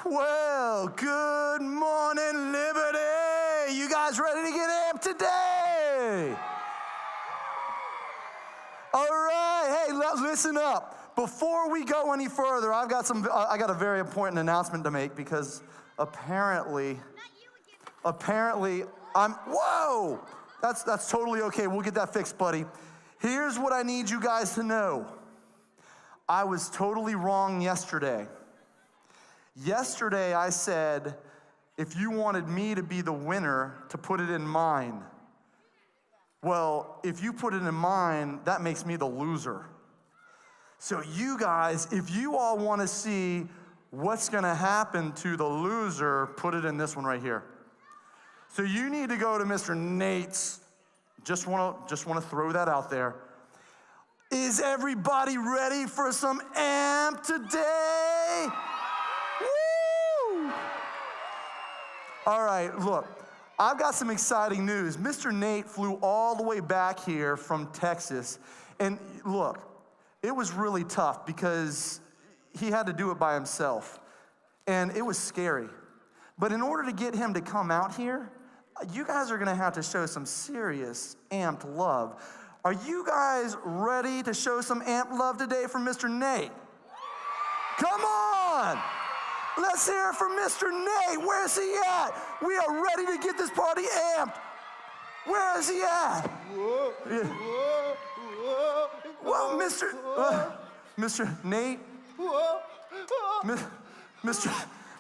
Well, good morning, Liberty. You guys ready to get amped today? All right, hey, listen up. Before we go any further, I got a very important announcement to make because apparently, whoa, that's totally okay. We'll get that fixed, buddy. Here's what I need you guys to know. I was totally wrong yesterday. Yesterday, I said, if you wanted me to be the winner, to put it in mine. Well, if you put it in mine, that makes me the loser. So you guys, if you all want to see what's going to happen to the loser, put it in this one right here. So you need to go to Mr. Nate's. Just want to throw that out there. Is everybody ready for some amp today? Woo! All right, look, I've got some exciting news. Mr. Nate flew all the way back here from Texas. And look, it was really tough because he had to do it by himself. And it was scary. But in order to get him to come out here, you guys are gonna have to show some serious amped love. Are you guys ready to show some amped love today from Mr. Nate? Come on! Let's hear it from Mr. Nate. Where's he at? We are ready to get this party amped. Where is he at? Whoa, whoa, whoa, well, Mr. Nate. Whoa,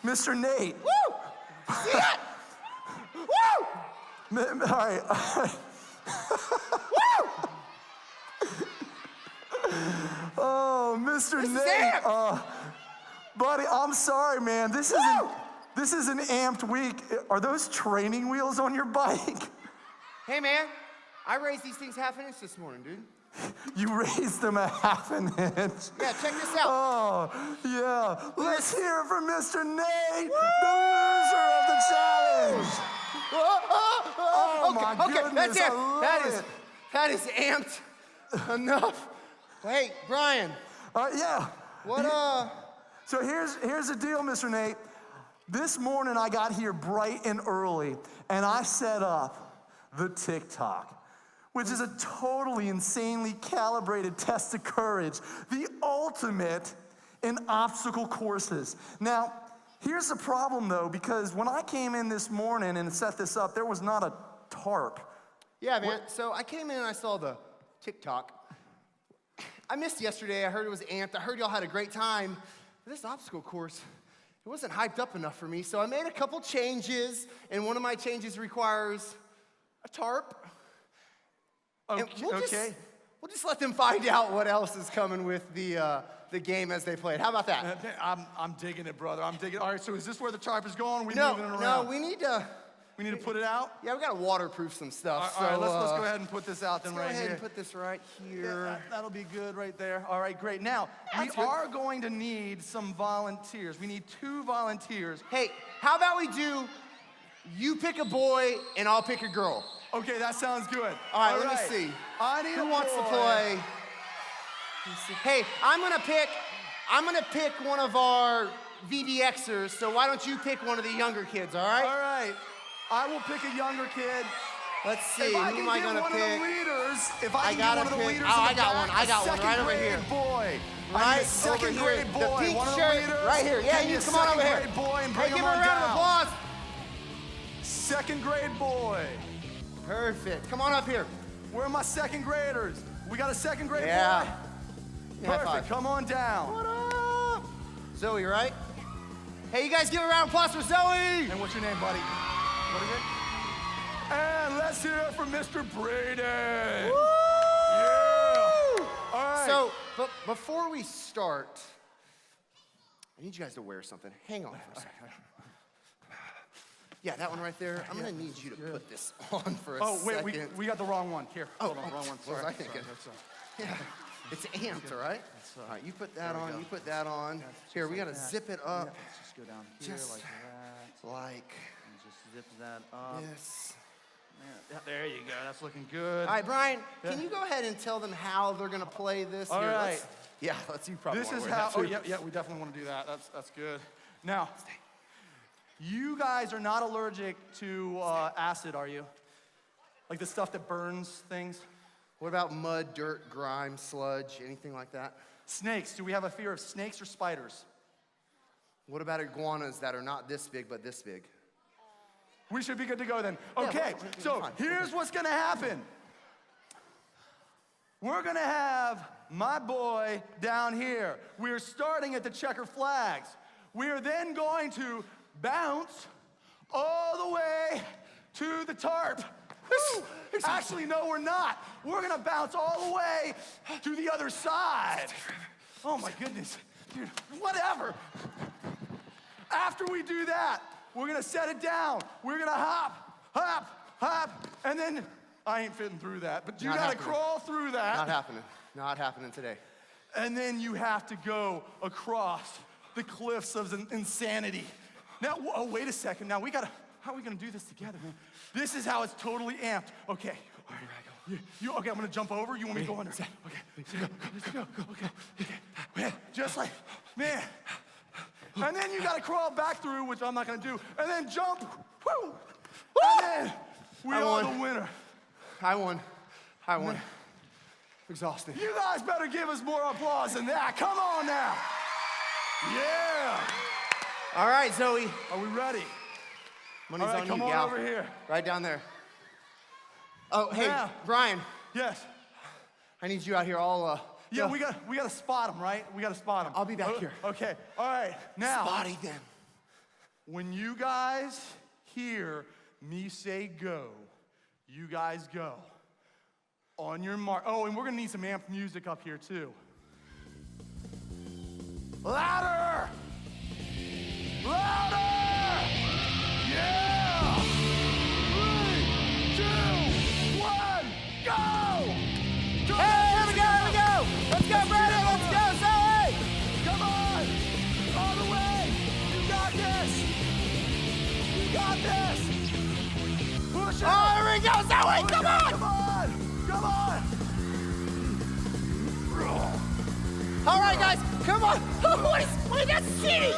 Mr. Nate. Woo! Yeah. Woo! All right. Woo! Oh, Mr. This Nate. Buddy, I'm sorry, man. This is an amped week. Are those training wheels on your bike? Hey, man. I raised these things half an inch this morning, dude. You raised them a half an inch. Yeah, check this out. Oh, yeah. Let's hear it from Mr. Nate, the loser of the challenge. Oh, my goodness, that's it. I love it. That is amped enough. Hey, Brian. Yeah. So here's the deal, Mr. Nate. This morning I got here bright and early, and I set up the TikTok, which is a totally insanely calibrated test of courage, the ultimate in obstacle courses. Now, here's the problem, though, because when I came in this morning and set this up, there was not a tarp. Yeah, man. So I came in and I saw the TikTok. I missed yesterday. I heard it was amped. I heard y'all had a great time. But this obstacle course, it wasn't hyped up enough for me. So I made a couple changes, and one of my changes requires a tarp. Okay. We'll just let them find out what else is coming with the game as they play it. How about that? I'm digging it, brother. I'm digging it. All right, so is this where the tarp is going? Moving it around? No, we need to... We need to put it out? Yeah, we got to waterproof some stuff. All right, let's go ahead and put this out then right here. Let's go ahead and put this right here. Yeah, that'll be good right there. All right, great. Now, we are going to need some volunteers. We need 2 volunteers. Hey, how about we do, you pick a boy and I'll pick a girl. Okay, that sounds good. All right, let me see. Who wants to play? Hey, I'm gonna pick one of our VBXers, so why don't you pick one of the younger kids, all right? All right. I will pick a younger kid. Let's see, who am I gonna pick? If I got one of the leaders, I got one right over here. Boy. Right second over here. grade boy. The pink one shirt, right here. Yeah, you come on over here. Boy and hey, bring give him her a on round of down. applause. Second grade boy. Perfect. Come on up here. Where are my second graders? We got a second grade boy? Yeah, Perfect. Come on down. What up? Zoe, right? Hey, you guys give a round of applause for Zoe. And what's your name, buddy? What is it? And let's hear it from Mr. Brady. Woo! Yeah. All right. So, but before we start, I need you guys to wear something. Hang on for a second. Yeah, that one right there. I'm gonna need you to put this on for a second. Oh, wait, we got the wrong one. Here, hold on, wrong one. What was I thinking? Yeah, it's amped, all right? All right, you put that on, you put that on. Here, we gotta zip it up. Let's just go down here like that. Like. And just zip that up. This. Yeah, there you go, that's looking good. All right, Brian, can you go ahead and tell them how they're gonna play this? All right. Yeah, let's you probably This wanna is wear how, that too. yeah, we definitely wanna do that. That's good. Now, You guys are not allergic to acid, are you? Like the stuff that burns things? What about mud, dirt, grime, sludge, anything like that? Snakes. Do we have a fear of snakes or spiders? What about iguanas that are not this big, but this big? We should be good to go then. Yeah, Okay, we're so fine. here's what's gonna happen. We're gonna have my boy down here. We're starting at the checker flags. We are then going to bounce all the way to the tarp. Woo! Actually, no, we're not. We're gonna bounce all the way to the other side. Oh my goodness, dude, whatever. After we do that, we're gonna set it down. We're gonna hop, hop, hop, and then, I ain't fitting through that, but you Not gotta happening. crawl through that. Not happening. Not happening today. And then you have to go across the cliffs of insanity. Now, oh, wait a second. Now, how are we gonna do this together, man? This is how it's totally amped. Okay. All right. Okay, I'm gonna jump over. You want me to go under? Okay, let's go. Okay. Just like, man. And then you gotta crawl back through, which I'm not gonna do, and then jump. Woo! And then we are the winner. I won. Exhausted. You guys better give us more applause than that. Come on now. Yeah. All right, Zoe. Are we ready? Money's All right, on come you, on gal. over here. Right down there. Oh, hey, Now. Brian. Yes. I need you out here all, Yeah, we gotta spot them, right? We gotta spot them. I'll be back here. Okay, all right. Now, Spotting them. when you guys hear me say go, you guys go. On your mark. Oh, and we're gonna need some amped music up here too. Louder! Louder! Yeah! 3, 2, 1, go! Hey, here we go! Let's go, Brandon! Let's go, Zoe! Come on! All the way! You got this! You got this! Push it! Oh, here we go, Zoe! Push Come it! on! Come on! Come on! All right, guys, come on! What is that cheating?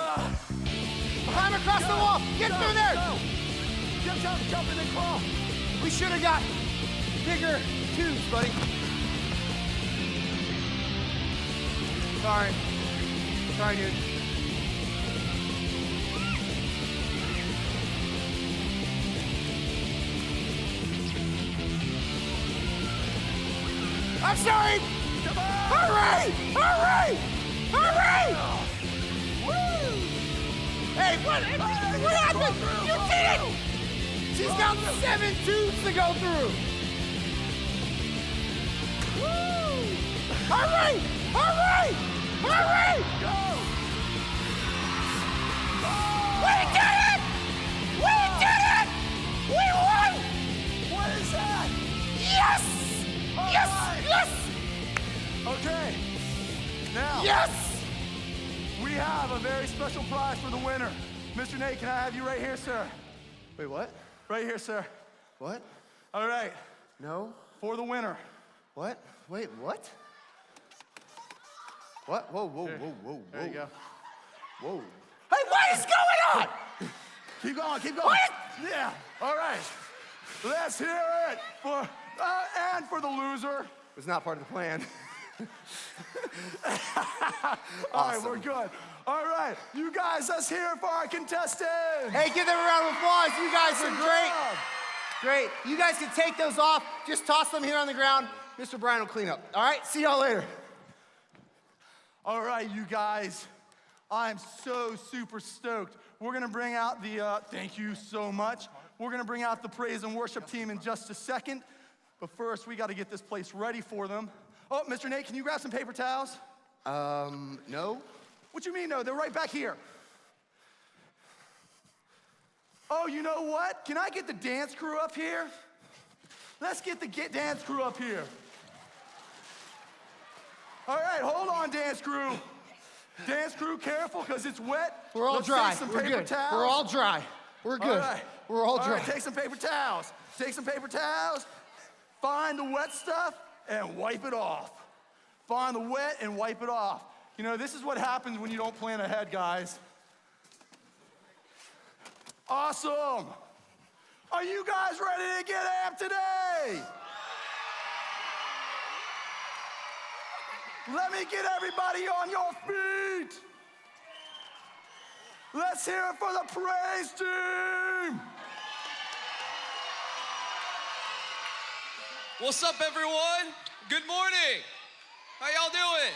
Climb across the wall! Get through there! Go. Jump and then crawl. We should have got bigger tubes, buddy. Sorry, dude. I'm sorry! Come on! Hurry! Woo! Hey, what happened? You cheated! She's got 7 tubes to go through! Woo! Hurry! Go! We did it! We won! What is that? Yes! All Yes! right. Yes! Okay. Now, Yes! we have a very special prize for the winner. Mr. Nate, can I have you right here, sir? Wait, what? Right here, sir. What? All right. No? For the winner. What? Wait, what? What? Whoa. There you go. Whoa. Hey, what is going on? Keep going. What? Yeah. All right. Let's hear it for and for the loser. It was not part of the plan. All right, we're good. All right, you guys, let's hear it for our contestants. Hey, give them a round of applause. You guys are Good great. job. Great. You guys can take those off. Just toss them here on the ground. Mr. Brian will clean up. All right? See y'all later. All right, you guys, I'm so super stoked. We're gonna bring out the, thank you so much. We're gonna bring out the praise and worship team in just a second. But first, we gotta get this place ready for them. Oh, Mr. Nate, can you grab some paper towels? No. What you mean, no? They're right back here. Oh, you know what? Can I get the dance crew up here? Let's get the dance crew up here. All right, hold on, dance crew. Dance crew, careful, because it's wet. We're all Let's dry. take some We're paper good. towels. We're all dry. We're good. All right. We're all dry. All right, take some paper towels. Take some paper towels. Find the wet stuff and wipe it off. Find the wet and wipe it off. You know, this is what happens when you don't plan ahead, guys. Awesome. Are you guys ready to get amped today? Let me get everybody on your feet. Let's hear it for the praise team. What's up, everyone? Good morning. How y'all doing?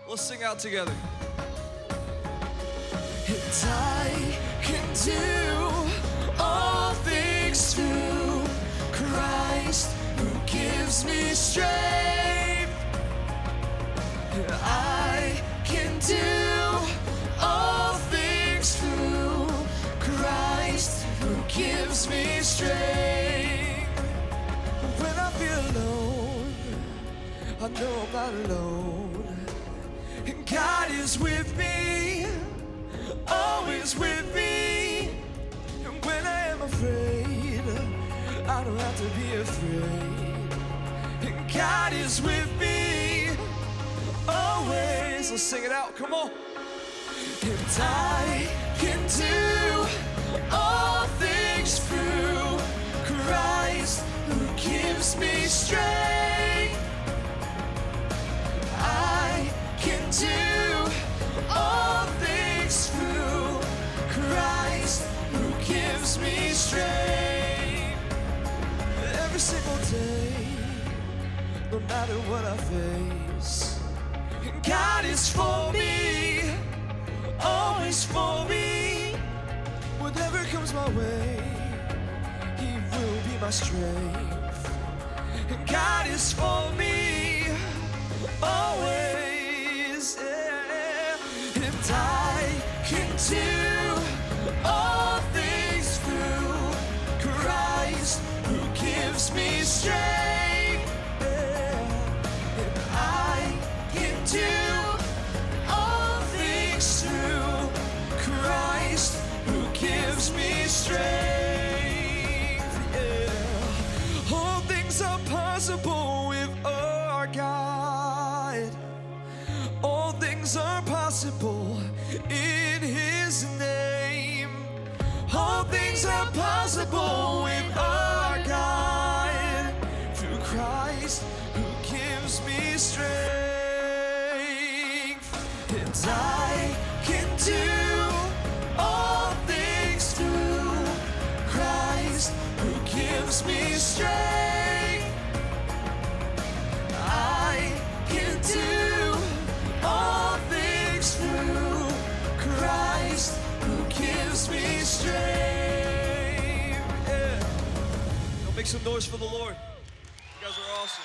Let's sing out together. And I can do all things through Christ who gives me strength. I can do all things through Christ who gives me strength. When I feel alone, I know I'm not alone. And God is with me, always with me. And when I am afraid, I don't have to be afraid. And God is with me, always. Let's sing it out, come on. And I can do all things through Christ who gives me strength. I can do all things through Christ who gives me strength. Every single day, no matter what I face, God is for me, always for me. Whatever comes my way, He will be my strength. And God is for me, always, yeah. And I can do all things through Christ who gives me strength. Yeah. And I can do all things through Christ who gives me strength. Yeah. All things are possible with our God. All things are possible in His name. All things are possible with our God. Through Christ who gives me strength. And I can do all things through Christ who gives me strength. I can do all things through Christ who gives me strength. Yeah. Now make some noise for the Lord. You guys are awesome.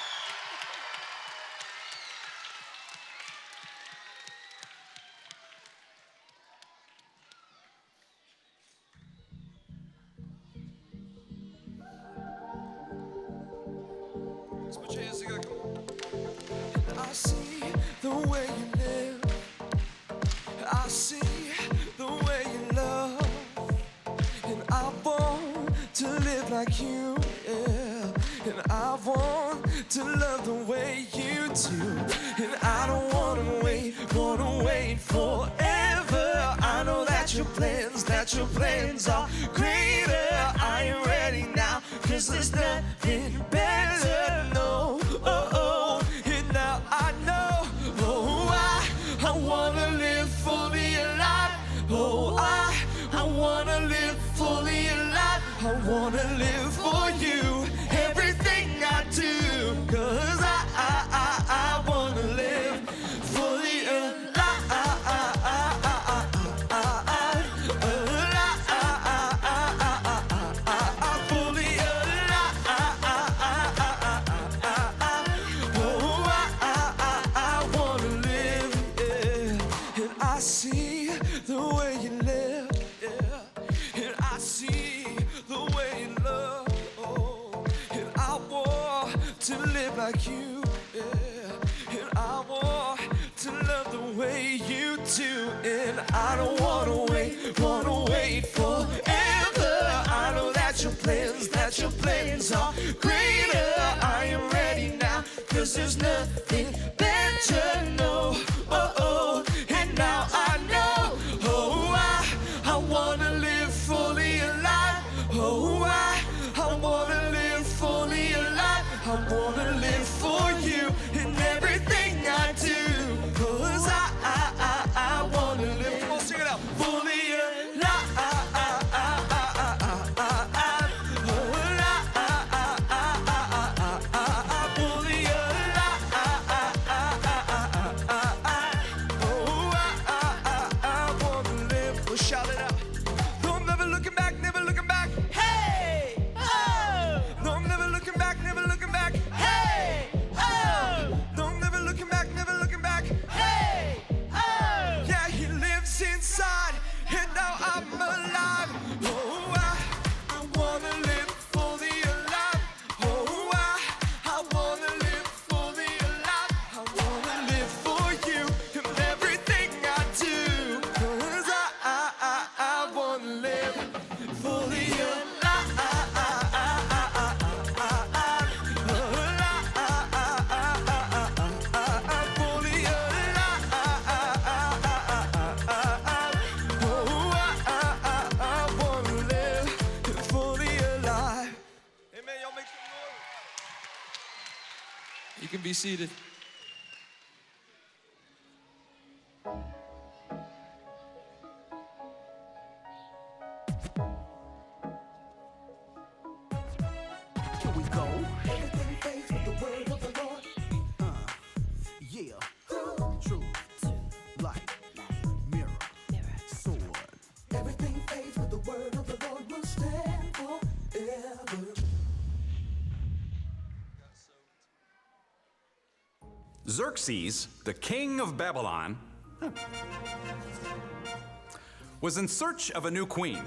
Let's put your hands together. Come on. I see the way you live. I see the way you love. And I want to live like you, yeah. And I want to love the way you do. And I don't wanna wait forever. I know that your plans are greater. I am ready now, 'cause there's nothing better, no, oh, oh. And now I know, oh, I wanna live fully alive. Oh, I wanna live fully alive. I wanna live for you, everything I do, 'cause I wanna live fully alive. Fully alive. Oh, I wanna live, yeah. And I see the way you live, yeah. And I see the way you love, oh. And I want to live like you, yeah. And I want to love the way you do. And I don't wanna wait forever. I know that your plans are greater. I am ready now, 'cause there's nothing better, no, oh, oh. And now I know, oh, can be seated. Here we go. Everything fades with the word of the Lord. Yeah. Truth. Light. Mirror. Sword. Everything fades with the word of the Lord will stand forever. Xerxes, the king of Babylon, was in search of a new queen.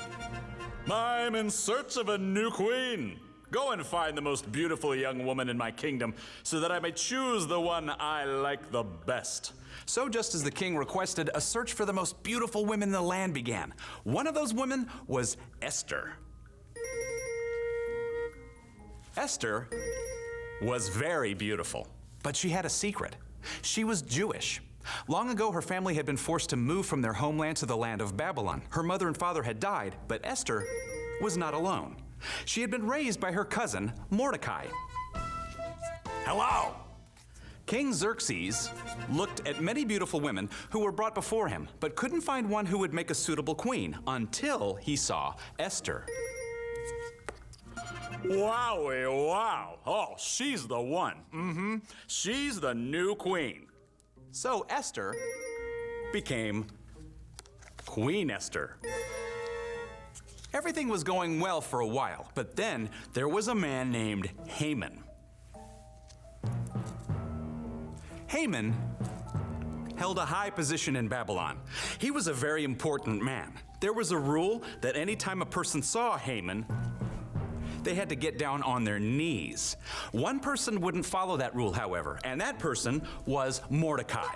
I'm in search of a new queen. Go and find the most beautiful young woman in my kingdom so that I may choose the one I like the best. So just as the king requested, a search for the most beautiful women in the land began. One of those women was Esther. Esther was very beautiful, but she had a secret. She was Jewish. Long ago, her family had been forced to move from their homeland to the land of Babylon. Her mother and father had died, but Esther was not alone. She had been raised by her cousin, Mordecai. Hello! King Xerxes looked at many beautiful women who were brought before him, but couldn't find one who would make a suitable queen until he saw Esther. Wowie, wow. Oh, she's the one. She's the new queen. So Esther became Queen Esther. Everything was going well for a while, but then there was a man named Haman. Haman held a high position in Babylon. He was a very important man. There was a rule that any time a person saw Haman, they had to get down on their knees. One person wouldn't follow that rule, however, and that person was Mordecai.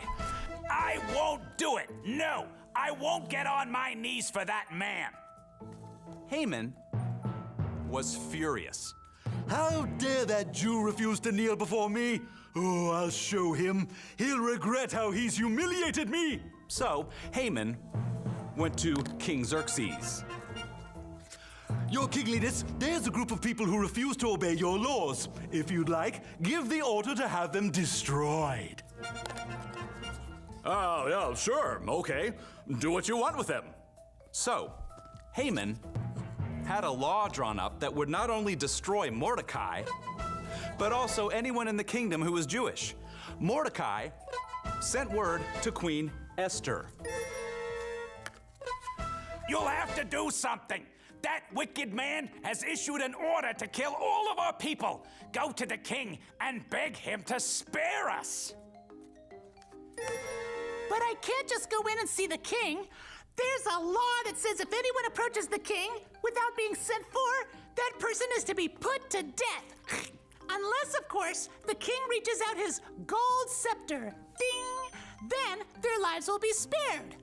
I won't do it. No, I won't get on my knees for that man. Haman was furious. How dare that Jew refuse to kneel before me? Oh, I'll show him. He'll regret how he's humiliated me. So Haman went to King Xerxes. Your kingliness, there's a group of people who refuse to obey your laws. If you'd like, give the order to have them destroyed. Oh, yeah, sure, okay. Do what you want with them. So Haman had a law drawn up that would not only destroy Mordecai, but also anyone in the kingdom who was Jewish. Mordecai sent word to Queen Esther. You'll have to do something. That wicked man has issued an order to kill all of our people. Go to the king and beg him to spare us. But I can't just go in and see the king. There's a law that says if anyone approaches the king without being sent for, that person is to be put to death. Unless, of course, the king reaches out his gold scepter. Ding! Then their lives will be spared.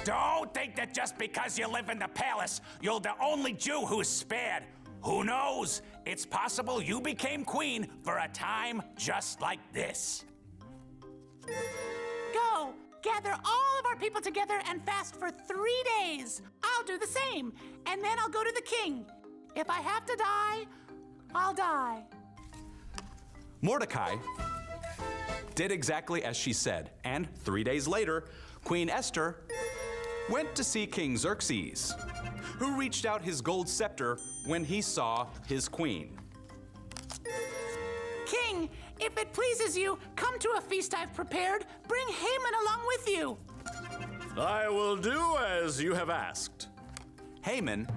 Don't think that just because you live in the palace, you're the only Jew who's spared. Who knows? It's possible you became queen for a time just like this. Go! Gather all of our people together and fast for 3 days. I'll do the same, and then I'll go to the king. If I have to die, I'll die. Mordecai did exactly as she said, and 3 days later, Queen Esther went to see King Xerxes, who reached out his gold scepter when he saw his queen. King, if it pleases you, come to a feast I've prepared. Bring Haman along with you. I will do as you have asked. Haman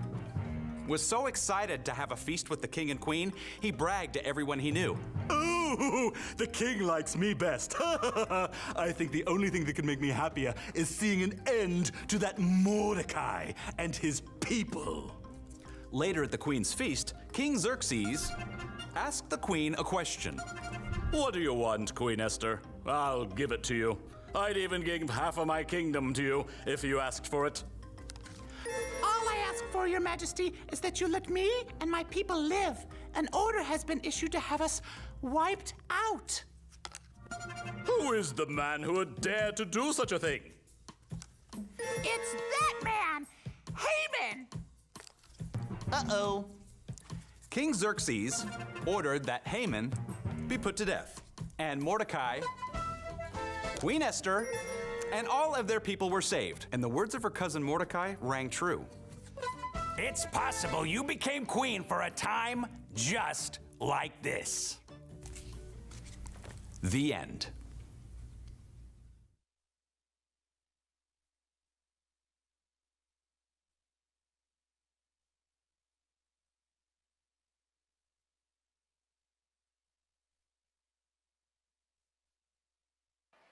was so excited to have a feast with the king and queen, he bragged to everyone he knew. Ooh, the king likes me best. I think the only thing that could make me happier is seeing an end to that Mordecai and his people. Later at the queen's feast, King Xerxes asked the queen a question. What do you want, Queen Esther? I'll give it to you. I'd even give half of my kingdom to you if you asked for it. All I ask for, Your Majesty, is that you let me and my people live. An order has been issued to have us wiped out. Who is the man who would dare to do such a thing? It's that man, Haman! Uh-oh. King Xerxes ordered that Haman be put to death. And Mordecai, Queen Esther, and all of their people were saved. And the words of her cousin Mordecai rang true. It's possible you became queen for a time just like this. The end.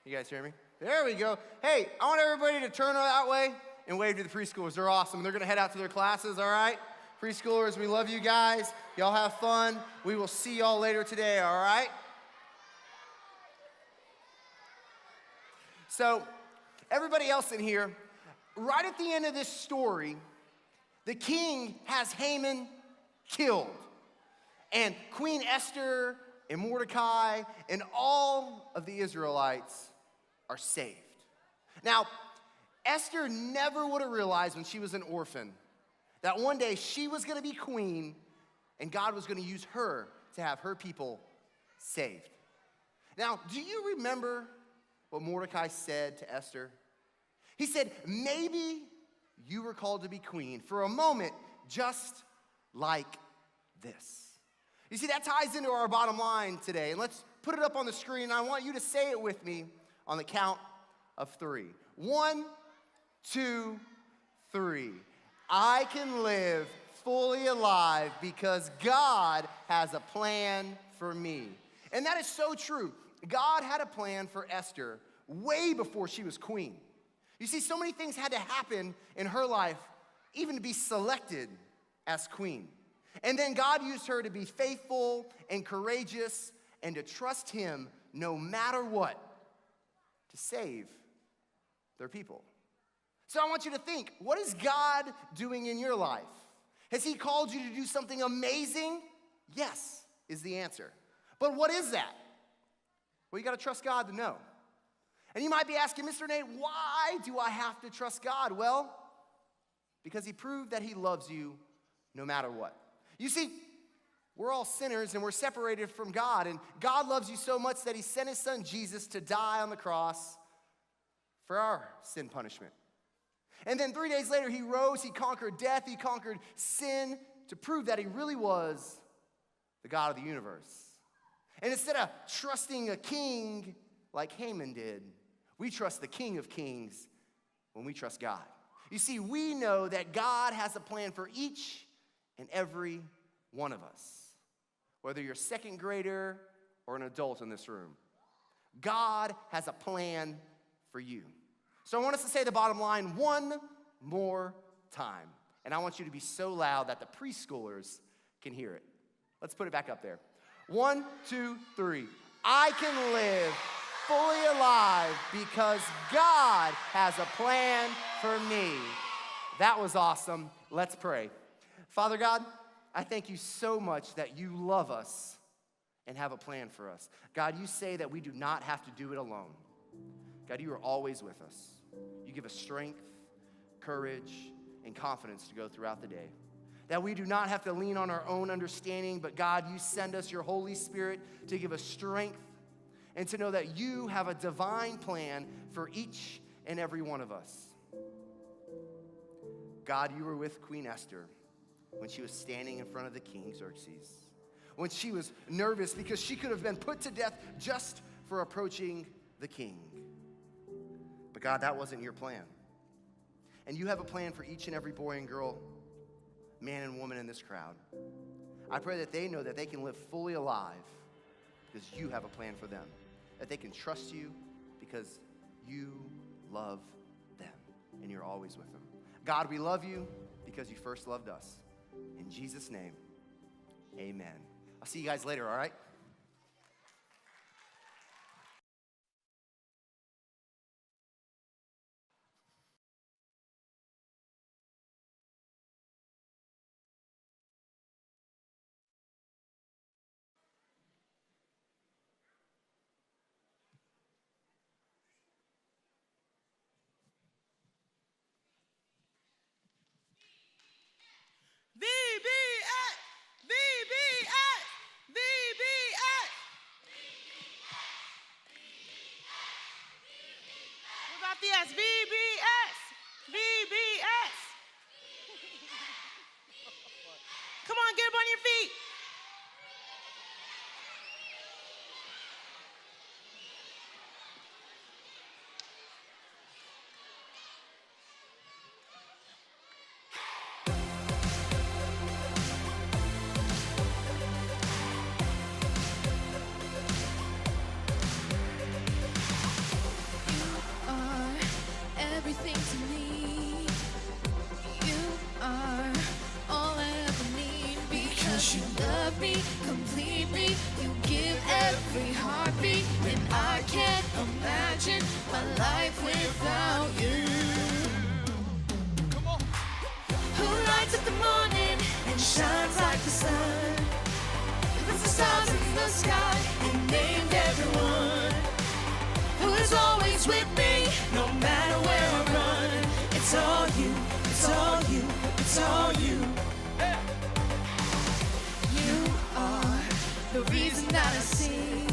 You guys hear me? There we go. Hey, I want everybody to turn that way and wave to the preschoolers. They're awesome. They're going to head out to their classes, all right? Preschoolers, we love you guys. Y'all have fun. We will see y'all later today, all right? So, everybody else in here, right at the end of this story, the king has Haman killed. And Queen Esther and Mordecai and all of the Israelites are saved. Now, Esther never would have realized when she was an orphan that one day she was going to be queen and God was going to use her to have her people saved. Now, do you remember what Mordecai said to Esther? He said, maybe you were called to be queen for a moment just like this. You see, that ties into our bottom line today. And let's put it up on the screen. I want you to say it with me on the count of 3. 1, 2, 3. I can live fully alive because God has a plan for me. And that is so true. God had a plan for Esther way before she was queen. You see, so many things had to happen in her life even to be selected as queen. And then God used her to be faithful and courageous and to trust him no matter what to save their people. So I want you to think, what is God doing in your life? Has he called you to do something amazing? Yes, is the answer. But what is that? Well, you got to trust God to know. And you might be asking, Mr. Nate, why do I have to trust God? Well, because he proved that he loves you no matter what. You see, we're all sinners and we're separated from God. And God loves you so much that he sent his son Jesus to die on the cross for our sin punishment. And then 3 days later, he rose, he conquered death, he conquered sin to prove that he really was the God of the universe. And instead of trusting a king like Haman did, we trust the King of Kings when we trust God. You see, we know that God has a plan for each and every one of us. Whether you're a second grader or an adult in this room, God has a plan for you. So I want us to say the bottom line one more time. And I want you to be so loud that the preschoolers can hear it. Let's put it back up there. 1, 2, 3. I can live fully alive because God has a plan for me. That was awesome. Let's pray. Father God, I thank you so much that you love us and have a plan for us. God, you say that we do not have to do it alone. God, you are always with us. You give us strength, courage, and confidence to go throughout the day. That we do not have to lean on our own understanding, but God, you send us your Holy Spirit to give us strength and to know that you have a divine plan for each and every one of us. God, you were with Queen Esther when she was standing in front of the king Xerxes, when she was nervous because she could have been put to death just for approaching the king. But God, that wasn't your plan. And you have a plan for each and every boy and girl, man and woman in this crowd. I pray that they know that they can live fully alive because you have a plan for them, that they can trust you because you love them and you're always with them. God, we love you because you first loved us. In Jesus' name, amen. I'll see you guys later, all right? VBS! VBS! VBS! VBS, VBS, VBS. Come on, get up on your feet. Everything to me, you are all I ever need. Because you love me completely, you give every heartbeat, and I can't imagine my life without you. Come on. Who lights up the morning and shines like the sun, puts the stars in the sky and named everyone. Who is always with me, no matter where I run. It's all you, it's all you, it's all you. You are the reason that I sing.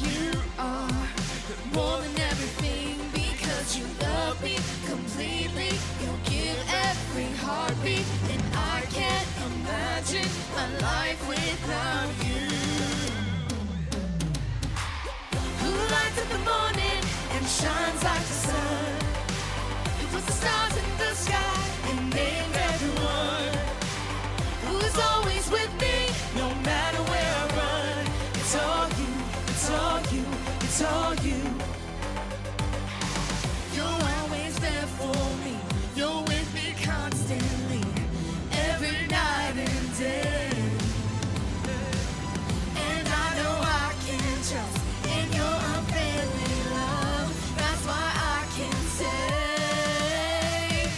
You are more than everything, because you love me completely. You give every heartbeat, and I can't imagine my life without you. Lights up the morning and shines like the sun, who puts the stars in the sky and named everyone. Who is always with me, no matter where I run. It's all you, it's all you, it's all you. You're always there for me, you're with me constantly, every night and day. And I know I can trust in your unfailing love. That's why I can say,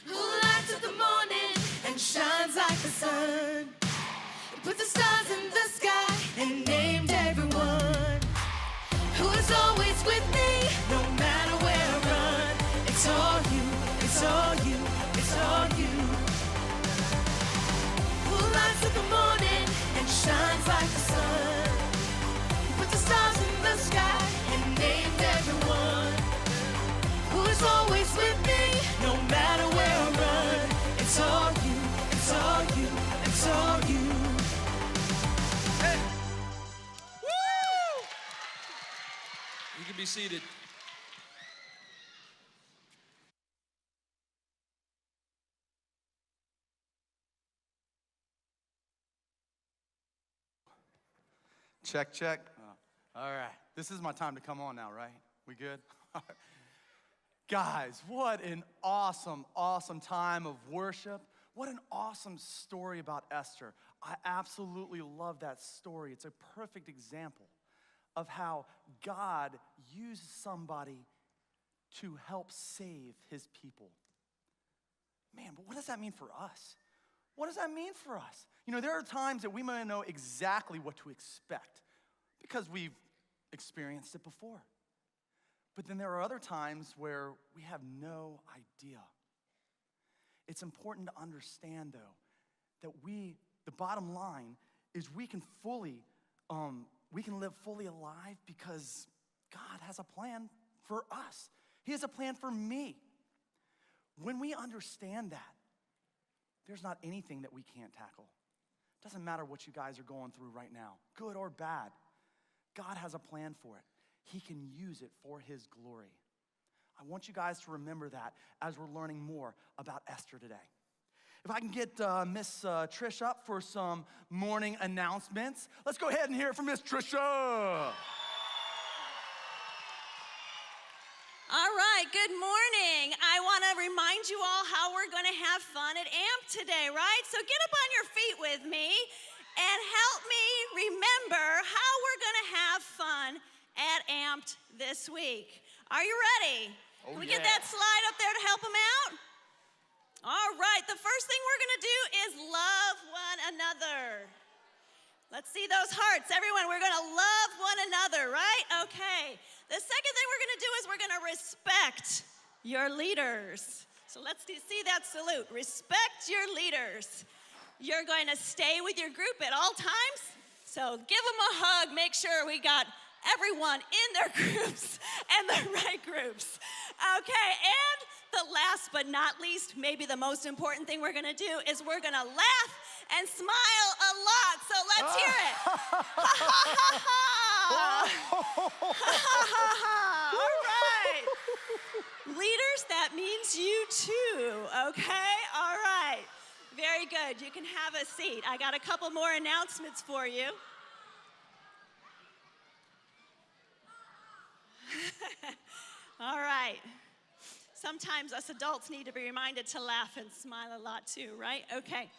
who lights up the morning and shines like the sun, put the stars in the sky and named everyone. Who is always with me, no matter where I run. It's all you, it's all you, it's all you. Who lights up the morning and shines like the sun, put the stars in the sky and named everyone. Who is always with me, no matter where I run. It's all you, it's all you, it's all you. Hey. Woo! You can be seated. Check, check. All right. This is my time to come on now, right? We good? All right. Guys, what an awesome, awesome time of worship. What an awesome story about Esther. I absolutely love that story. It's a perfect example of how God used somebody to help save his people. Man, but what does that mean for us? What does that mean for us? You know, there are times that we might know exactly what to expect because we've experienced it before. But then there are other times where we have no idea. It's important to understand, though, that the bottom line is we can live fully alive because God has a plan for us. He has a plan for me. When we understand that, there's not anything that we can't tackle. Doesn't matter what you guys are going through right now, good or bad. God has a plan for it. He can use it for his glory. I want you guys to remember that as we're learning more about Esther today. If I can get Miss Trish up for some morning announcements. Let's go ahead and hear it from Miss Trisha. All right, good morning. I want to remind you all how we're going to have fun at AMP today, right? So get up on your feet with me and help me remember how we're going to have fun at AMP this week. Are you ready? Can we get that slide up there to help them out? All right, the first thing we're going to do is love one another. Let's see those hearts. Everyone, we're going to love one another, right? Okay. The second thing we're going to do is we're going to respect your leaders. So let's see that salute. Respect your leaders. You're going to stay with your group at all times. So give them a hug. Make sure we got everyone in their groups and the right group. groups. Okay, and the last but not least, maybe the most important thing we're gonna do is we're gonna laugh and smile a lot. So let's hear it. Ha ha ha ha. All right. Leaders, that means you too, okay? All right. Very good. You can have a seat. I got a couple more announcements for you. All right. Sometimes us adults need to be reminded to laugh and smile a lot too, right? Okay.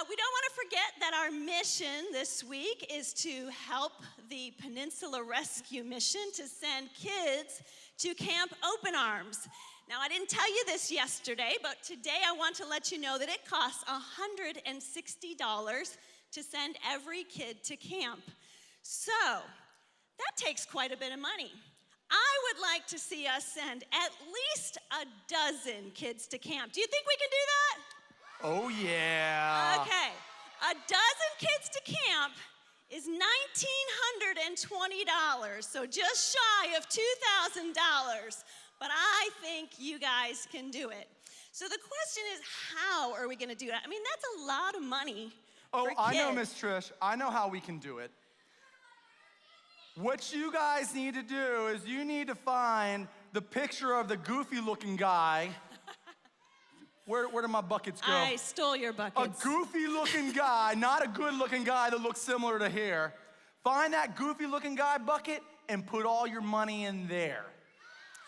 We don't want to forget that our mission this week is to help the Peninsula Rescue Mission to send kids to Camp Open Arms. Now, I didn't tell you this yesterday, but today I want to let you know that it costs $160 to send every kid to camp. So, that takes quite a bit of money. I would like to see us send at least a dozen kids to camp. Do you think we can do that? Oh, yeah. Okay. A dozen kids to camp is $1,920, so just shy of $2,000. But I think you guys can do it. So the question is, how are we going to do that? I mean, that's a lot of money for kids. I know, Miss Trish. I know how we can do it. What you guys need to do is you need to find the picture of the goofy-looking guy. Where do my buckets go? I stole your buckets. A goofy-looking guy, not a good-looking guy that looks similar to here. Find that goofy-looking guy bucket and put all your money in there.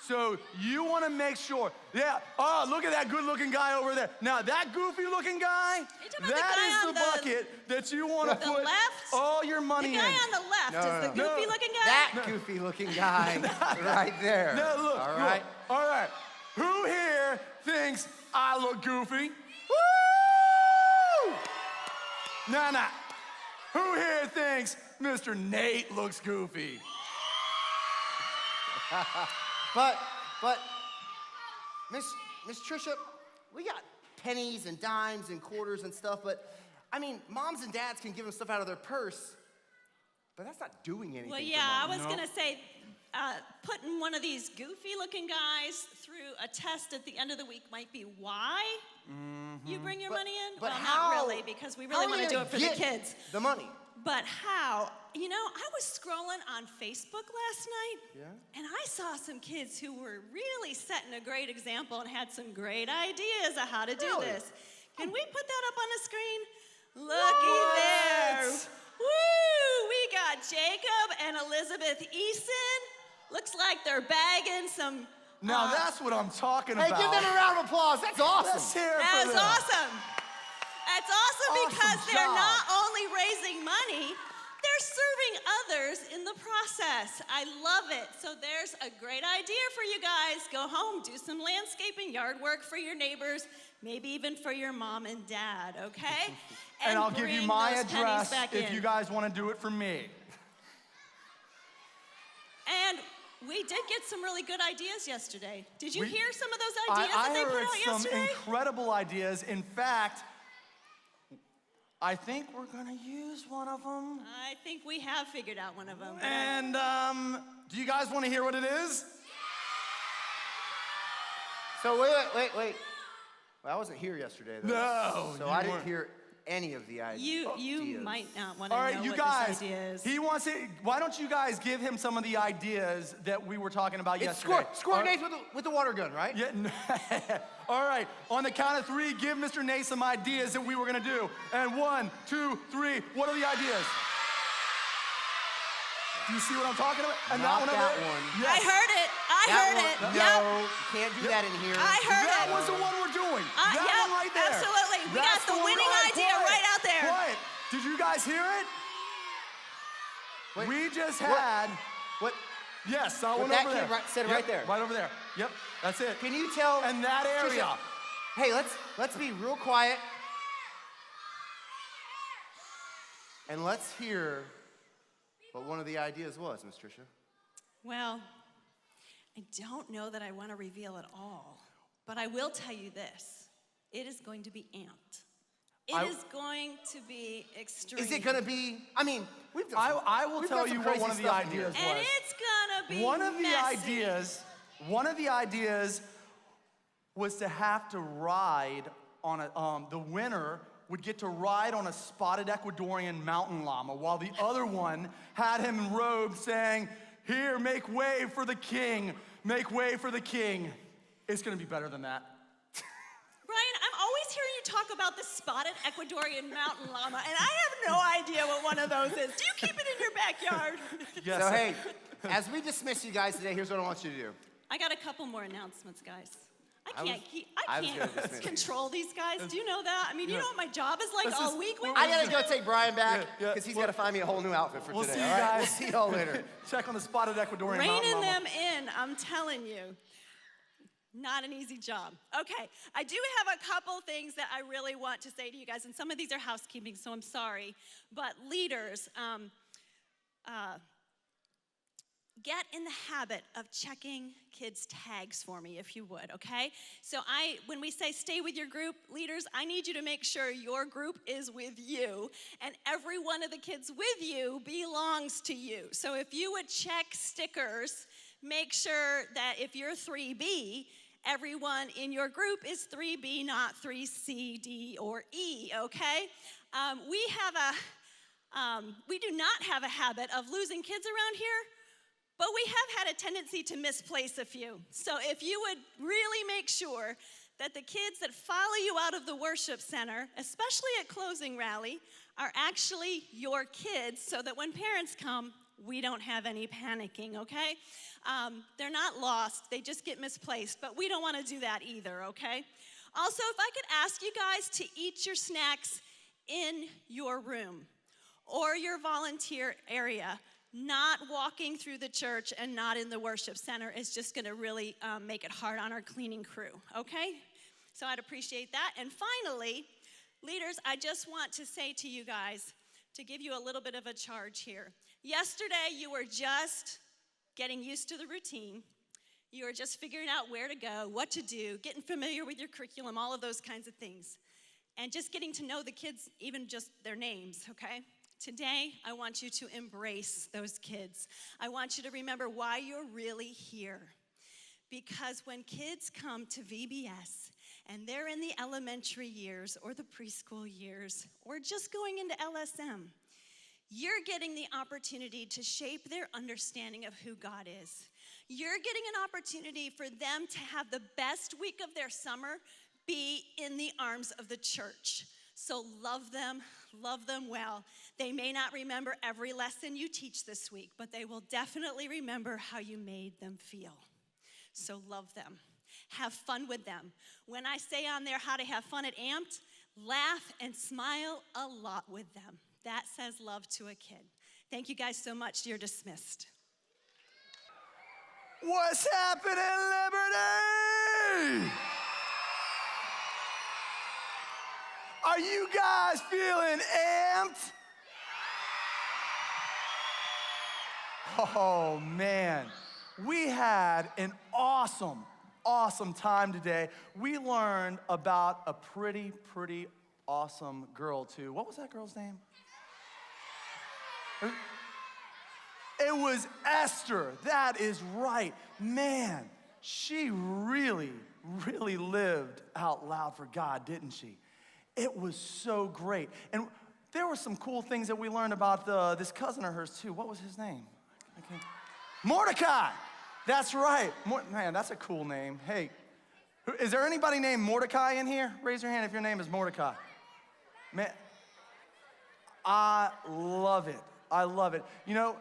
So you want to make sure, look at that good-looking guy over there. Now that goofy-looking guy, that is the bucket that you want to put all your money in. The guy on the left is the goofy-looking guy? That goofy-looking guy right there. Now look, all right. Look, all right. Who here thinks I look goofy? Woo! Nah. Who here thinks Mr. Nate looks goofy? But, Miss Trisha, we got pennies and dimes and quarters and stuff, but, I mean, moms and dads can give them stuff out of their purse, but that's not doing anything. Well, yeah, I was gonna say, putting one of these goofy-looking guys through a test at the end of the week might be why you bring your money in. But well, how, not really, because we really want to do it for the kids. The money. But how? You know, I was scrolling on Facebook last night, and I saw some kids who were really setting a great example and had some great ideas of how to do this. Can we put that up on the screen? Looky there. Woo! We got Jacob and Elizabeth Eason. Looks like they're bagging some. Now that's what I'm talking about. Hey, give them a round of applause. That's awesome. Let's hear it for That's them. awesome. That's awesome because they're not only raising money, they're serving others in the process. I love it. So there's a great idea for you guys. Go home, do some landscaping, yard work for your neighbors, maybe even for your mom and dad, okay? And I'll give you my address if you guys guys want to do it for me. And we did get some really good ideas yesterday. Did you hear some of those ideas I that they put heard out some yesterday? incredible ideas. In fact, I think we're going to use one of them. I think we have figured out one of them. And do you guys want to hear what it is? So wait. Well, I wasn't here yesterday, though. No, So you I didn't weren't. hear any of the ideas. You might not want to All right, know you what guys, this idea is. he wants it. Why don't you guys give him some of the ideas that we were talking about yesterday? Squirt Nate with the water gun, right? Yeah. All right. On the count of three, give Mr. Nate some ideas that we were gonna do. And 1, 2, 3. What are the ideas? Do you see what I'm talking about? And Not that one. that over there? one. Yes. I heard it. I heard it. No, Yep. you can't do that in here. I heard That it. was the one we're doing. Yep, That one right there. absolutely. We got the one we're winning doing. idea Quiet, right out there. Quiet. Did you guys hear it? Wait, We just had. What? Yes, that What one that over kid there. said right there. Right over there. Yep, that's it. Can you tell? And that area. Trisha, hey, let's be real quiet. And let's hear what one of the ideas was, Miss Trisha. Well, I don't know that I want to reveal it all, but I will tell you this. It is going to be amped. It is going to be extreme. Is it going to be? I mean, I will tell you what one of the ideas was. And it's going to be One of the messy. ideas One of the ideas was to have to ride on the winner would get to ride on a spotted Ecuadorian mountain llama, while the other one had him in robes saying, "Here, make way for the king, make way for the king." It's gonna be better than that. Brian, I'm always hearing you talk about the spotted Ecuadorian mountain llama, and I have no idea what one of those is. Do you keep it in your backyard? Yes. So hey, as we dismiss you guys today, here's what I want you to do. I got a couple more announcements, guys. I was can't gonna dismiss you. control these guys. Do you know that? I mean, you know what my job is like Let's all just- week? I gotta go take Brian back Yeah, because he's gotta find me a whole new outfit for We'll today. see you all right? guys. We'll see y'all later. Check on the spotted Ecuadorian mountain Reining llama. them in, I'm telling you. Not an easy job. Okay, I do have a couple things that I really want to say to you guys, and some of these are housekeeping, so I'm sorry. But leaders, get in the habit of checking kids' tags for me, if you would, okay? So when we say stay with your group, leaders, I need you to make sure your group is with you, and every one of the kids with you belongs to you. So if you would check stickers, make sure that if you're 3B, everyone in your group is 3B, not 3C, D, or E, okay? We do not have a habit of losing kids around here, but we have had a tendency to misplace a few. So if you would really make sure that the kids that follow you out of the worship center, especially at closing rally, are actually your kids, so that when parents come, we don't have any panicking, okay? They're not lost, they just get misplaced, but we don't want to do that either, okay? Also, if I could ask you guys to eat your snacks in your room or your volunteer area. Not walking through the church and not in the worship center is just gonna really make it hard on our cleaning crew, okay? So I'd appreciate that. And finally, leaders, I just want to say to you guys, to give you a little bit of a charge here. Yesterday, you were just getting used to the routine. You were just figuring out where to go, what to do, getting familiar with your curriculum, all of those kinds of things. And just getting to know the kids, even just their names, okay? Today, I want you to embrace those kids. I want you to remember why you're really here. Because when kids come to VBS and they're in the elementary years or the preschool years or just going into LSM, you're getting the opportunity to shape their understanding of who God is. You're getting an opportunity for them to have the best week of their summer be in the arms of the church. So love them well. They may not remember every lesson you teach this week, but they will definitely remember how you made them feel. So love them. Have fun with them. When I say on there how to have fun at Amped, laugh and smile a lot with them. That says love to a kid. Thank you guys so much. You're dismissed. What's happening, Liberty? Are you guys feeling amped? Oh man, we had an awesome time today. We learned about a pretty awesome girl too. What was that girl's name? It was Esther. That is right. Man, she really lived out loud for God, didn't she? It was so great. And there were some cool things that we learned about this cousin of hers too. What was his name? Mordecai. That's right. Man, that's a cool name. Hey, is there anybody named Mordecai in here? Raise your hand if your name is Mordecai. Man, I love it. I love it. You know,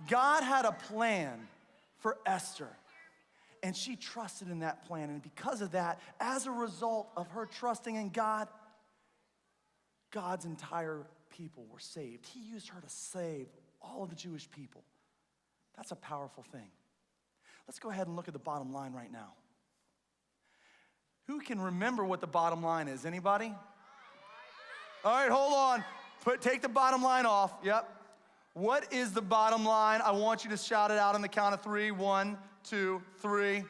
God had a plan for Esther, and she trusted in that plan. And because of that, as a result of her trusting in God, God's entire people were saved. He used her to save all of the Jewish people. That's a powerful thing. Let's go ahead and look at the bottom line right now. Who can remember what the bottom line is? Anybody? All right, hold on. Take the bottom line off. Yep. What is the bottom line? I want you to shout it out on the count of 3. 1, 2, 3.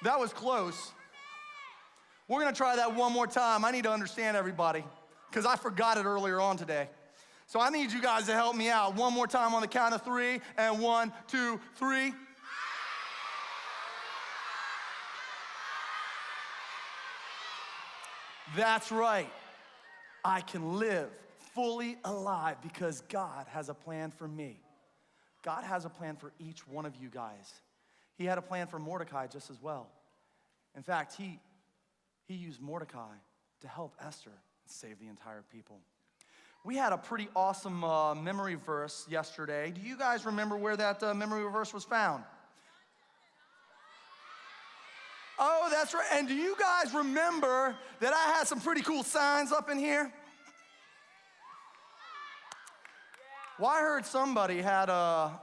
That was close. We're gonna try that one more time. I need to understand everybody, because I forgot it earlier on today. So I need you guys to help me out. One more time on the count of 3, and 1, 2, 3. That's right. I can live fully alive because God has a plan for me. God has a plan for each one of you guys. He had a plan for Mordecai just as well. In fact, he used Mordecai to help Esther save the entire people. We had a pretty awesome memory verse yesterday. Do you guys remember where that memory verse was found? Oh, that's right. And do you guys remember that I had some pretty cool signs up in here? Well, I heard somebody had a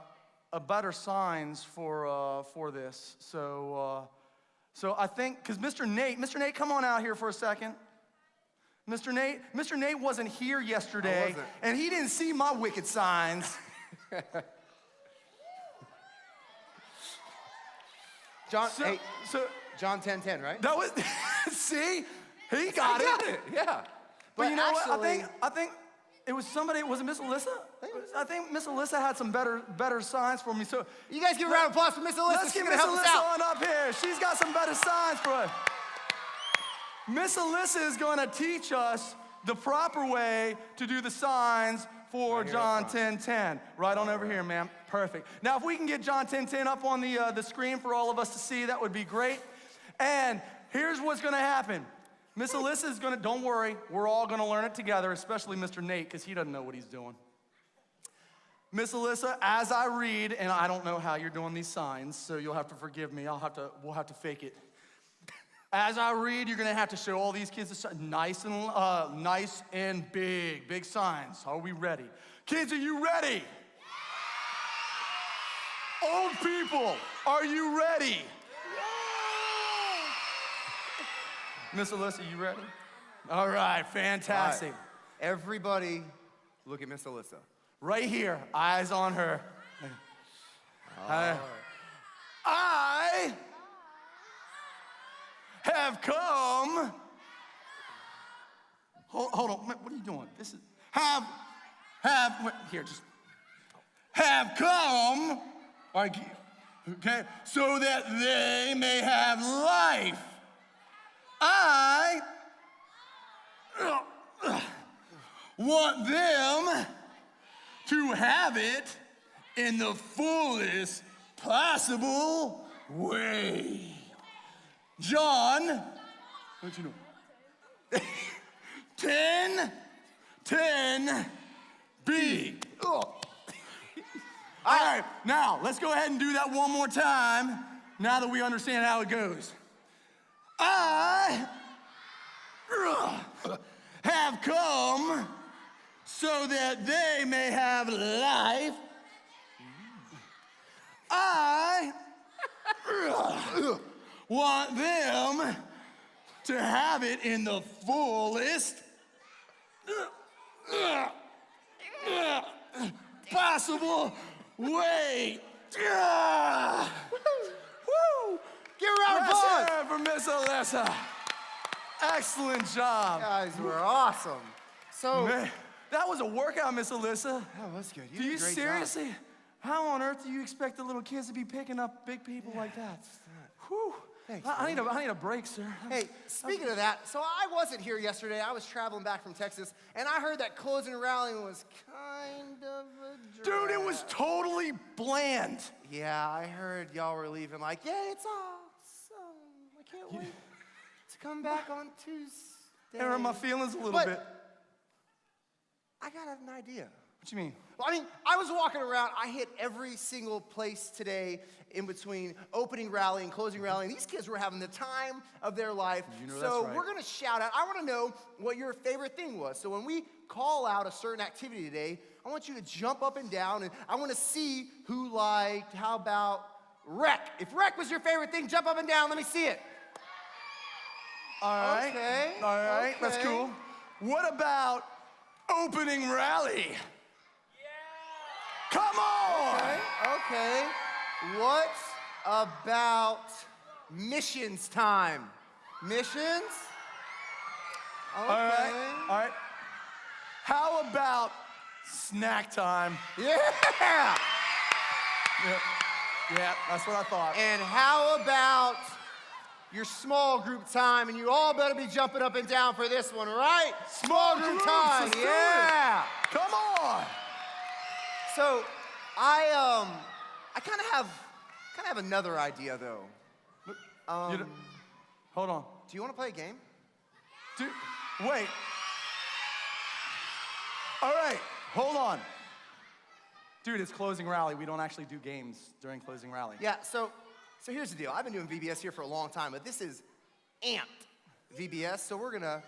better signs for this. So I think, because Mr. Nate, come on out here for a second. Mr. Nate wasn't here yesterday, and he didn't see my wicked signs. John 10:10, right? That was, see, he got it. Yeah. But you know actually, what? I think it was somebody. Was it Miss Alyssa? I think Miss Alyssa had some better signs for me. So you guys give a round of applause for Miss Alyssa. Let's get Miss Alyssa on up here. She's got some better signs for us. Miss Alyssa is going to teach us the proper way to do the signs for John 10:10. Right on over here, ma'am. Perfect. Now, if we can get John 10:10 up on the screen for all of us to see, that would be great. And here's what's going to happen. Miss Alyssa is going to, don't worry, we're all going to learn it together, especially Mr. Nate, because he doesn't know what he's doing. Miss Alyssa, as I read, and I don't know how you're doing these signs, so you'll have to forgive me. We'll have to fake it. As I read, you're going to have to show all these kids nice and big signs. Are we ready? Kids, are you ready? Old people, are you ready? Miss Alyssa, you ready? All right, fantastic. All right. Everybody, look at Miss Alyssa. Right here, eyes on her. Right. I have come. Hold on, what are you doing? This is have come. Okay, so that they may have life. I want them to have it in the fullest possible way. John, what you know? 10:10b. All right, now let's go ahead and do that one more time. Now that we understand how it goes. I have come so that they may have life. I want them to have it in the fullest possible way. Woo! Give a round of applause for Miss Alyssa. Excellent job. You guys were awesome. So, man, that was a workout, Miss Alyssa. That was good. Do you seriously? How on earth do you expect the little kids to be picking up big people like that? Whew. Thanks, I need a break, sir. Hey, speaking of that, so I wasn't here yesterday. I was traveling back from Texas, and I heard that closing rally was kind of a drag. Dude, it was totally bland. Yeah, I heard y'all were leaving like, yeah, it's awesome. I can't wait to come back on Tuesday. It hurt my feelings a little bit. I got an idea. What you mean? Well, I mean, I was walking around. I hit every single place today in between opening rally and closing rally. And these kids were having the time of their life. You know so that's right. We're going to shout out. I want to know what your favorite thing was. So when we call out a certain activity today, I want you to jump up and down. And I want to see who liked, how about rec? If rec was your favorite thing, jump up and down. Let me see it. All right. Okay. All right. Okay. That's cool. What about opening rally? Come on! Okay. What about missions time? Missions? Okay. All right. How about Snack time. Yeah! Yeah, that's what I thought. And how about your small group time? And you all better be jumping up and down for this one, right? Small group groups, time, let's do it. yeah! Come on. So, I kind of have another idea though. Hold on. Do you want to play a game? Dude, wait. All right, hold on. Dude, it's closing rally. We don't actually do games during closing rally. Yeah. So here's the deal. I've been doing VBS here for a long time, but this is amped VBS. So we're gonna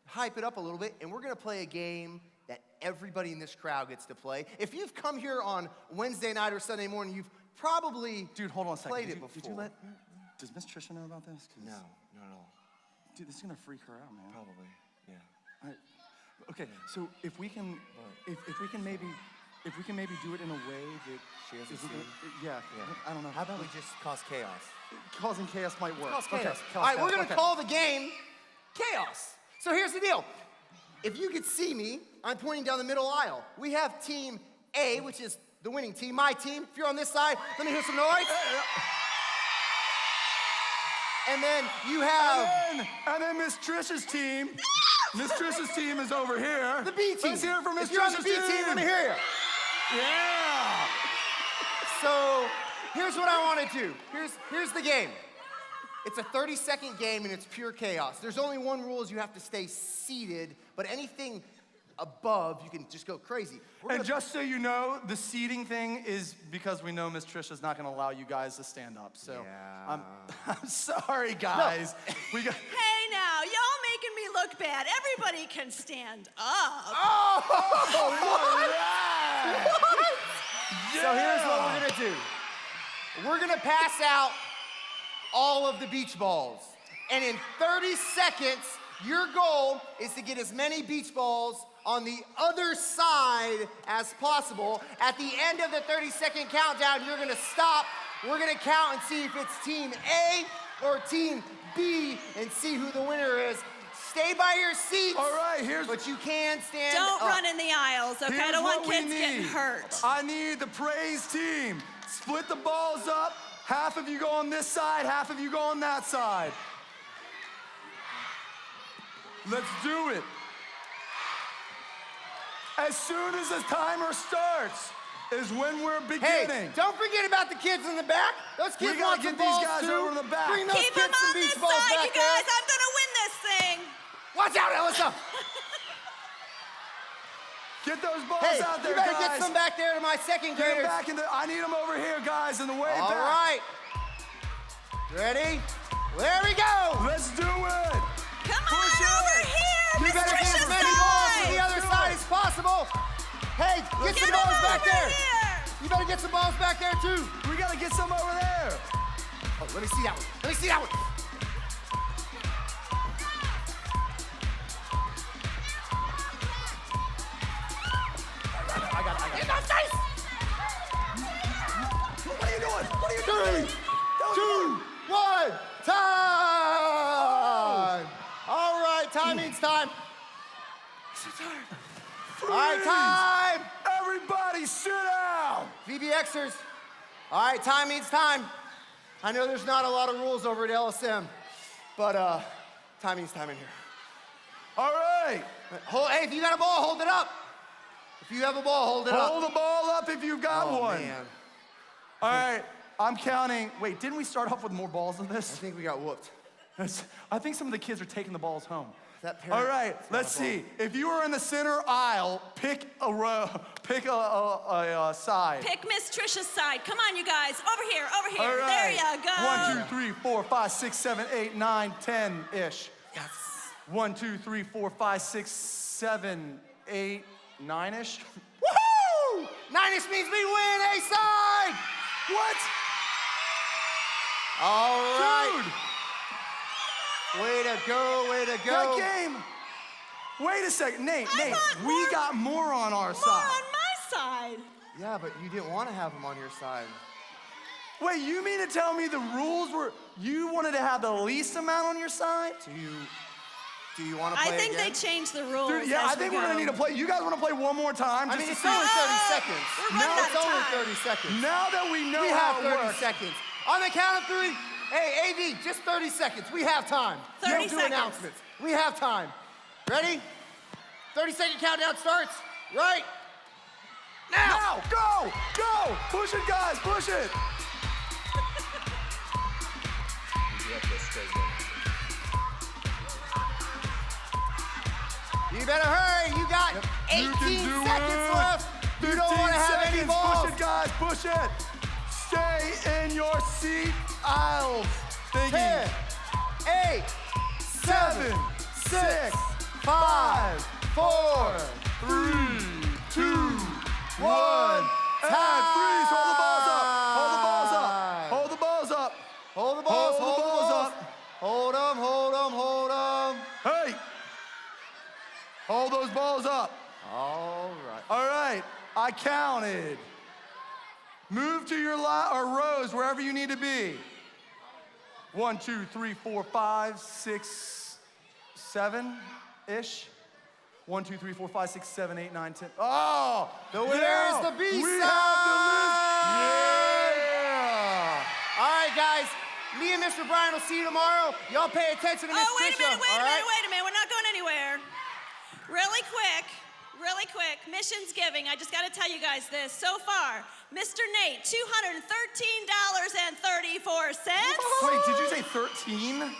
hype it up a little bit, and we're gonna play a game that everybody in this crowd gets to play. If you've come here on Wednesday night or Sunday morning, you've probably Dude, hold on a second. played Did it you- before. Did you let? Does Miss Trisha know about this? No, not at all. Dude, this is gonna freak her out, man. Probably, yeah. Okay, so if we can, if we can maybe do it in a way that She doesn't isn't see. yeah, I don't know. How about we just cause chaos? Causing chaos might work. Cause Okay, chaos. cause All right, we're chaos, gonna okay. call the game chaos. So here's the deal. If you could see me, I'm pointing down the middle aisle. We have team A, which is the winning team, my team. If you're on this side, let me hear some noise. And then you have And then Miss Trisha's team. Miss Trisha's team is over here. the B team. Let's hear it from Miss If you're on the Trisha's B team, let me hear you. Yeah. So here's what I want to do. Here's the game. It's a 30-second game and it's pure chaos. There's only one rule is you have to stay seated, but anything above, you can just go crazy. And just so you know, the seating thing is because we know Miss Trisha's not going to allow you guys to stand up. So Yeah. I'm sorry, guys. We got. Hey now, y'all making me look bad. Everybody can stand up. So here's what we're gonna do. We're gonna pass out all of the beach balls. And in 30 seconds, your goal is to get as many beach balls on the other side as possible. At the end of the 30-second countdown, you're gonna stop. We're gonna count and see if it's team A or team B and see who the winner is. Stay by your seats. All right, But you can stand Don't up. run in the aisles, okay? I Here's don't want what we kids getting need. hurt. I need the praise team. Split the balls up. Half of you go on this side, half of you go on that side. Let's do it. As soon as the timer starts is when we're Hey, beginning. don't forget about the kids in the back. Those kids We gotta want get some these balls guys too. over in the back. Bring those Keep kids them some on beach this balls side, back you guys. there. I'm gonna win this thing. Watch out, Alyssa. Get those balls Hey, out there, you better guys. get some back there to my second Get 'em graders. back in the. I need them over here, guys, in the way All back. right. Ready? There we go. Let's do it. Come on Push it. over here, You Miss better get as Trisha's many balls side. to the other side as possible. Hey, get Get some 'em balls back over there. here. You better get some balls back there too. We gotta get some over there. Oh, let me see that one. Let me see that one. I got it. In the face! What are you doing? What are you doing? 2, 1, time! All right, time means time. All right, time! Everybody sit down. VBXers. All right, time means time. I know there's not a lot of rules over at LSM, but time means time in here. All right. Hey, if you got a ball, hold it up. If you have a ball, hold it up. Hold the ball up if you've got Oh, one. man. All right. I'm counting. Wait, didn't we start off with more balls than I this? think we got whooped. I think some of the kids are taking the balls home. That parent All right, got let's a ball. see. If you are in the center aisle, pick a row, pick a side. Pick Miss Trisha's side. Come on, you guys. Over here, over here. All There right. you go. 1, 2, 3, 4, 5, 6, 7, 8, 9, 10-ish. Yes. 1, 2, 3, 4, 5, 6, 7, 8, 9-ish. Woohoo! 9-ish means we win a side! What? All right. Dude, Way to go, way to go. that game. Wait a second, Nate, I Nate, thought we more- got more on our More side. on my side. Yeah, but you didn't want to have them on your side. Wait, you mean to tell me the rules were, you wanted to have the least amount on your side? Do you want to play I think again? they changed the rules. Dude, yeah, as I think we we're gonna go. need to play. You guys wanna play one more time? I just mean, to it's see- only 30 seconds. We're running Now out it's of only time. 30 seconds. Now that we know We how have it 30 works. seconds. On the count of 3, hey, AV, just 30 seconds. We have time. 30 You don't do seconds. announcements. We have time. Ready? 30-second countdown starts right now. Go! Go! Push it, guys, push it! You better hurry. You got 18 You can do seconds it. left. You don't 15 want to have any seconds. balls. Push it, guys, push it. Stay in your seat aisles. Thinking. 10, 8, 7, 6, 5, 4, 3, 2, 1. And freeze. Hold the balls up. Hold the balls up. Hold the balls up. Hold the balls. Hold the balls up. Hold them, hold them, hold them. Hey. Hold those balls up. All right. All right. I counted. Move to your or rows wherever you need to be. 1, 2, 3, 4, 5, 6, 7-ish. 1, 2, 3, 4, 5, 6, 7, 8, 9, 10. Oh, The winner yeah. is the B-side. We have the list. Yeah. All right, guys. Me and Mr. Brian will see you tomorrow. Y'all pay attention to Miss Oh, wait a Trisha, minute, wait all a right? minute, wait a minute. We're not going anywhere. Really quick, missions giving. I just got to tell you guys this. So far, Mr. Nate, $213.34. Wait, did you say 13?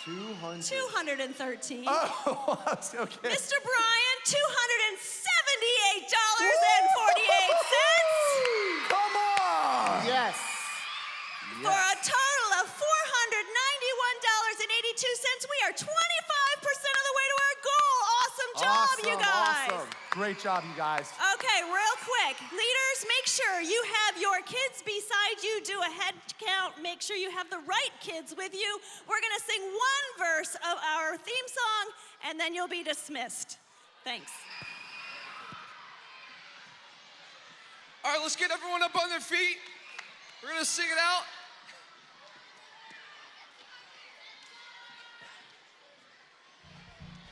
213. Oh, okay. Mr. Brian, $278.48. Come on. Yes. For a total of $491.82. We are 25% of the way to our goal. Awesome job, you guys. Awesome. Great job, you guys. Okay, real quick. Leaders, make sure you have your kids beside you. Do a head count. Make sure you have the right kids with you. We're going to sing one verse of our theme song, and then you'll be dismissed. Thanks. All right, let's get everyone up on their feet. We're gonna sing it out.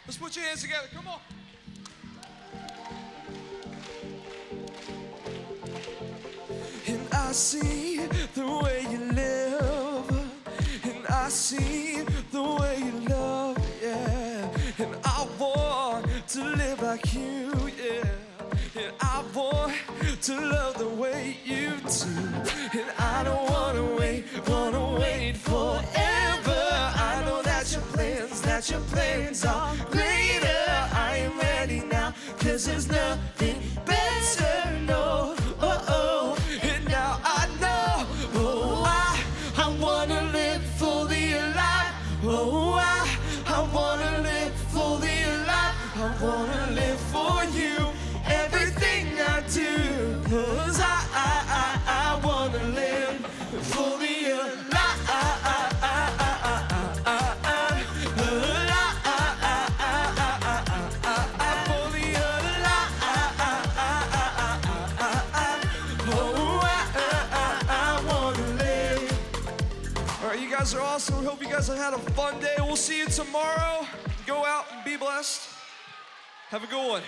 Let's put your hands together, come on. And I see the way you live, and I see the way you love, yeah. And I want to live like you, yeah. And I want to love the way you do. And I don't wanna wait forever. I know that your plans are greater. I am ready now, 'cause there's nothing better, no. And now I know, I wanna live fully alive. I wanna live fully alive. I wanna live for you, everything I do. 'Cause I wanna live fully alive. You guys are awesome. We hope you guys have had a fun day. We'll see you tomorrow. Go out and be blessed. Have a good one.